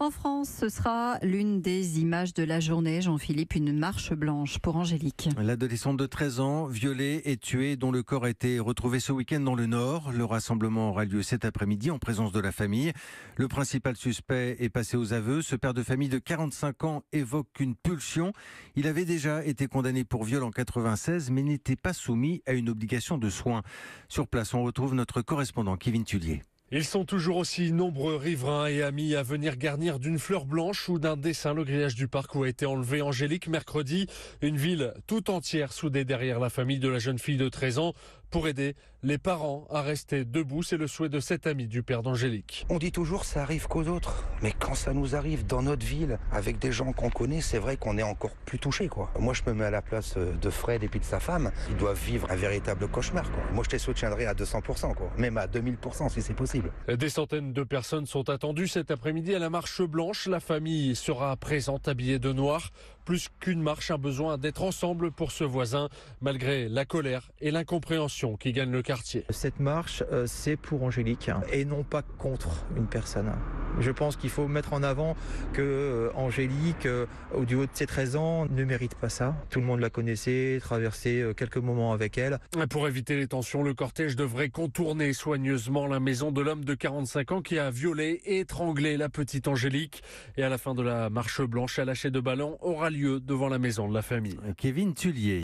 En France, ce sera l'une des images de la journée, Jean-Philippe, une marche blanche pour Angélique. L'adolescente de 13 ans, violée et tuée, dont le corps a été retrouvé ce week-end dans le Nord. Le rassemblement aura lieu cet après-midi en présence de la famille. Le principal suspect est passé aux aveux. Ce père de famille de 45 ans évoque une pulsion. Il avait déjà été condamné pour viol en 96, mais n'était pas soumis à une obligation de soins. Sur place, on retrouve notre correspondant Kevin Tullier. Ils sont toujours aussi nombreux, riverains et amis, à venir garnir d'une fleur blanche ou d'un dessin le grillage du parc où a été enlevée Angélique mercredi. Une ville tout entière soudée derrière la famille de la jeune fille de 13 ans pour aider les parents à rester debout. C'est le souhait de cet ami du père d'Angélique. On dit toujours ça arrive qu'aux autres, mais quand ça nous arrive dans notre ville, avec des gens qu'on connaît, c'est vrai qu'on est encore plus touché, quoi. Moi, je me mets à la place de Fred et puis de sa femme. Ils doivent vivre un véritable cauchemar, quoi. Moi, je les soutiendrai à 200%, quoi. Même à 2000% si c'est possible. Des centaines de personnes sont attendues cet après-midi à la marche blanche. La famille sera présente habillée de noir. Plus qu'une marche, un besoin d'être ensemble pour ce voisin, malgré la colère et l'incompréhension qui gagnent le quartier. Cette marche, c'est pour Angélique et non pas contre une personne. Je pense qu'il faut mettre en avant que Angélique, du haut de ses 13 ans, ne mérite pas ça. Tout le monde la connaissait, traversait quelques moments avec elle. Pour éviter les tensions, le cortège devrait contourner soigneusement la maison de l'homme de 45 ans qui a violé et étranglé la petite Angélique. Et à la fin de la marche blanche, un lâcher de ballon aura lieu devant la maison de la famille. Kevin Tullier.